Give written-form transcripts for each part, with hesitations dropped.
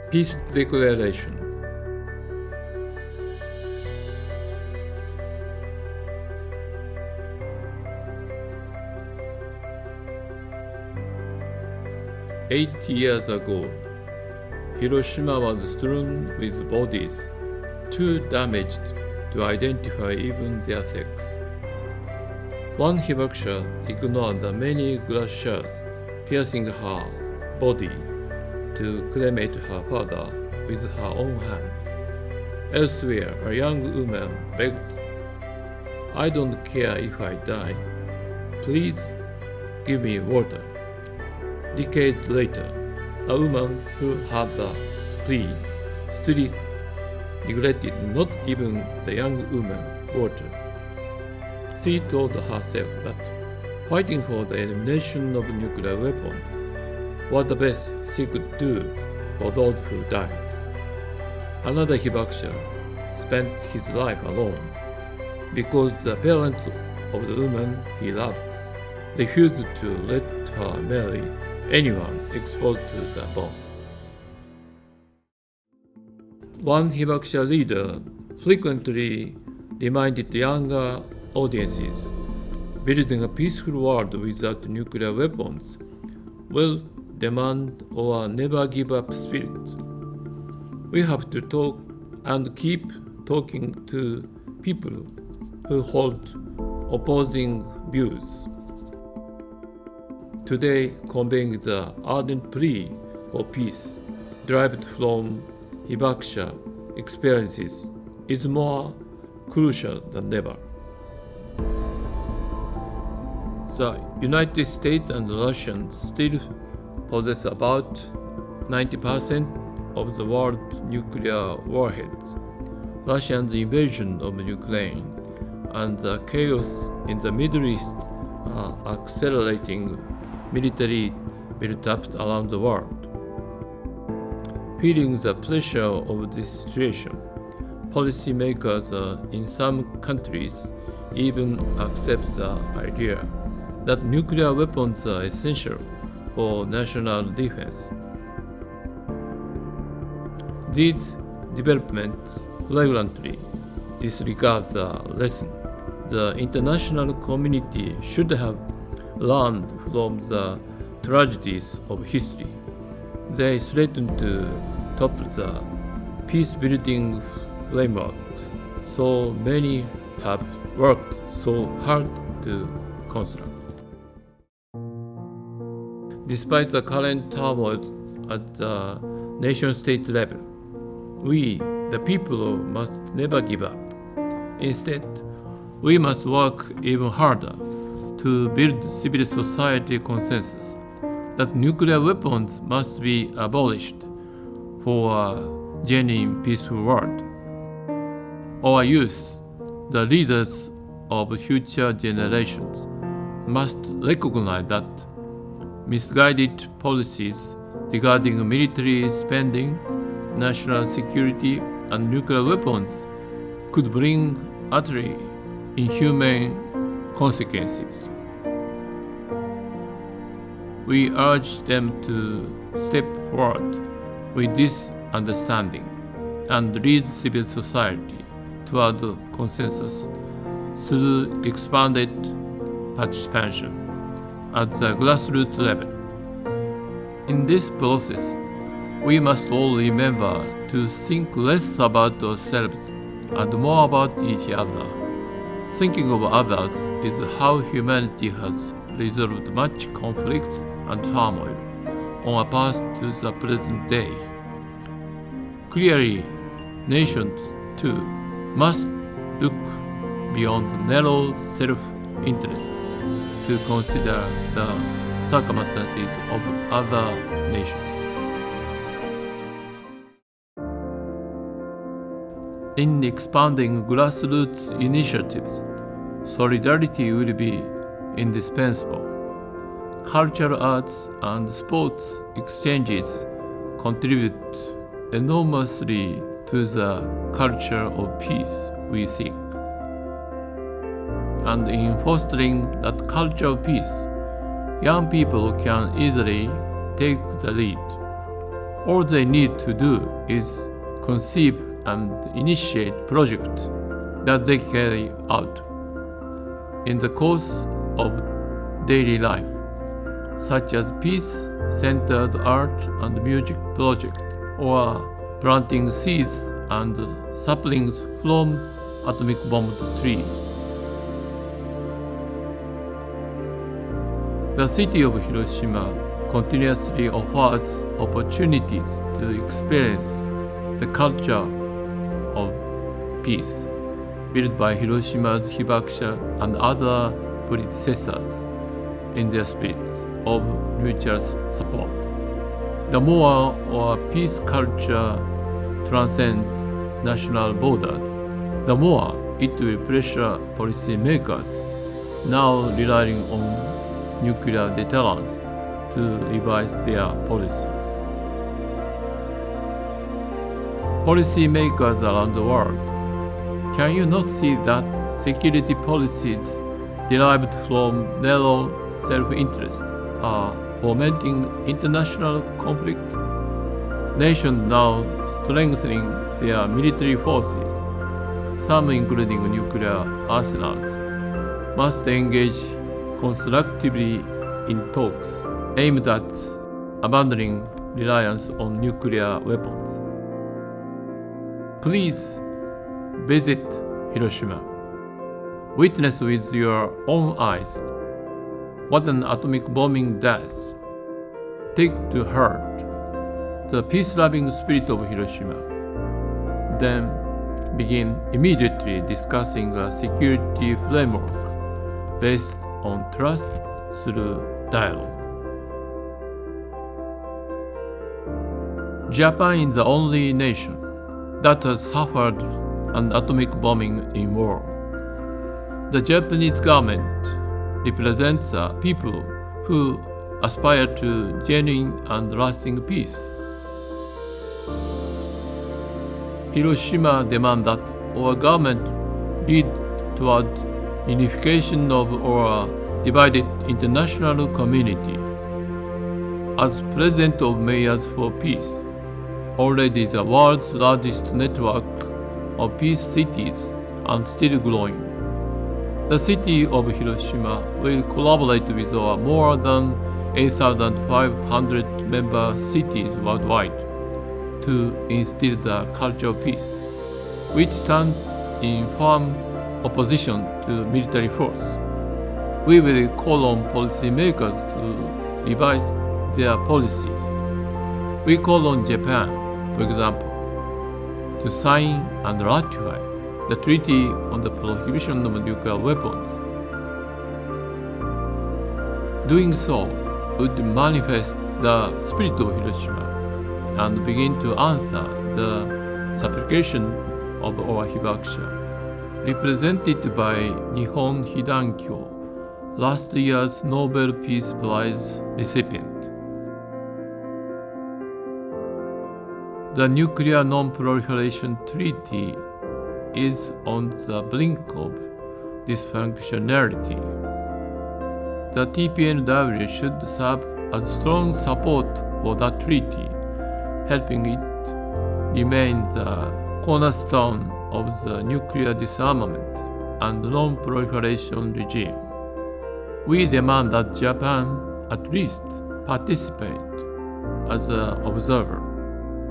Peace Declaration. Eight years ago, Hiroshima was strewn with bodies, too damaged to identify even their sex. One hibakusha ignored the many glass shards piercing her body to cremate her father with her own hands. Elsewhere, a young woman begged, "I don't care if I die. Please give me water." Decades later, a woman who had the plea still regretted not giving the young woman water. She told herself that fighting for the elimination of nuclear weapons was the best she could do for those who died. Another hibakusha spent his life alone because the parents of the woman he loved refused to let her marry anyone exposed to the bomb. One hibakusha leader frequently reminded younger audiences, building a peaceful world without nuclear weapons will demand our never give up spirit. We have to talk and keep talking to people who hold opposing views. Today, conveying the ardent plea for peace derived from hibakusha experiences is more crucial than ever. The United States and Russia still possess about 90% of the world's nuclear warheads. Russia's invasion of Ukraine and the chaos in the Middle East are accelerating military build-ups around the world. Feeling the pressure of this situation, policymakers in some countries even accept the idea that nuclear weapons are essential for national defense. These developments flagrantly disregard the lesson the international community should have learned from the tragedies of history. They threaten to topple the peace-building frameworks so many have worked so hard to construct. Despite the current turmoil at the nation-state level, we, the people, must never give up. Instead, we must work even harder to build civil society consensus that nuclear weapons must be abolished for a genuine peaceful world. Our youth, the leaders of future generations, must recognize that misguided policies regarding military spending, national security, and nuclear weapons could bring utterly inhumane consequences. We urge them to step forward with this understanding and lead civil society toward consensus through expanded participation at the grassroots level. In this process, we must all remember to think less about ourselves and more about each other. Thinking of others is how humanity has resolved much conflicts and turmoil on a path to the present day. Clearly, nations, too, must look beyond narrow self-interest to consider the circumstances of other nations. In expanding grassroots initiatives, solidarity will be indispensable. Cultural arts and sports exchanges contribute enormously to the culture of peace we seek. And in fostering that culture of peace, young people can easily take the lead. All they need to do is conceive and initiate projects that they carry out in the course of daily life, such as peace-centered art and music projects, or planting seeds and saplings from atomic-bombed trees. The city of Hiroshima continuously offers opportunities to experience the culture of peace built by Hiroshima's hibakusha and other predecessors in their spirits of mutual support. The more our peace culture transcends national borders, the more it will pressure policymakers now relying on nuclear deterrence to revise their policies. Policymakers around the world, can you not see that security policies derived from narrow self-interest are fomenting international conflict? Nations now strengthening their military forces, some including nuclear arsenals, must engage constructively in talks aimed at abandoning reliance on nuclear weapons. Please visit Hiroshima. Witness with your own eyes what an atomic bombing does. Take to heart the peace-loving spirit of Hiroshima. Then begin immediately discussing a security framework based on trust through dialogue. Japan is the only nation that has suffered an atomic bombing in war. The Japanese government represents a people who aspire to genuine and lasting peace. Hiroshima demands that our government lead toward unification of our divided international community. As president of Mayors for Peace, already the world's largest network of peace cities and still growing, the city of Hiroshima will collaborate with our more than 8,500 member cities worldwide to instill the culture of peace, which stand in firm opposition to military force. We will call on policymakers to revise their policies. We call on Japan, for example, to sign and ratify the Treaty on the Prohibition of Nuclear Weapons. Doing so would manifest the spirit of Hiroshima and begin to answer the supplication of our hibakusha, represented by Nihon Hidankyo, last year's Nobel Peace Prize recipient. The Nuclear Non-Proliferation Treaty is on the brink of dysfunctionality. The TPNW should serve as strong support for that treaty, helping it remain the cornerstone of the nuclear disarmament and non-proliferation regime. We demand that Japan at least participate as an observer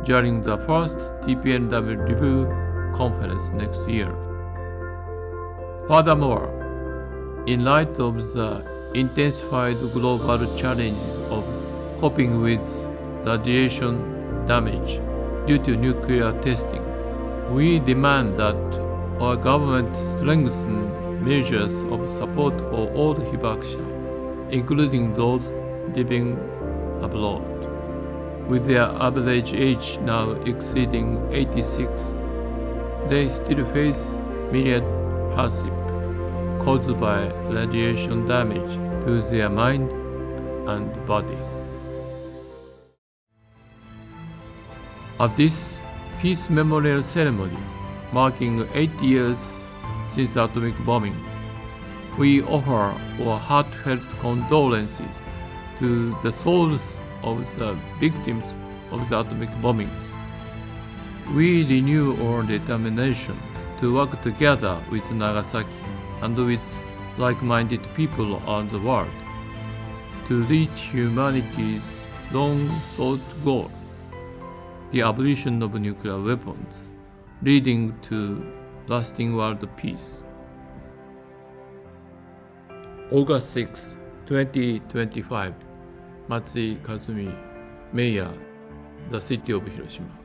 during the first TPNW review conference next year. Furthermore, in light of the intensified global challenges of coping with radiation damage due to nuclear testing, we demand that our government strengthen measures of support for all hibakusha, including those living abroad. With their average age now exceeding 86, they still face myriad hardship caused by radiation damage to their mind and bodies. At this peace memorial ceremony, marking 8 years since atomic bombing, we offer our heartfelt condolences to the souls of the victims of the atomic bombings. We renew our determination to work together with Nagasaki and with like-minded people around the world to reach humanity's long-sought goal, the abolition of nuclear weapons, leading to lasting world peace. August 6, 2025, Matsui Kazumi, Mayor, the City of Hiroshima.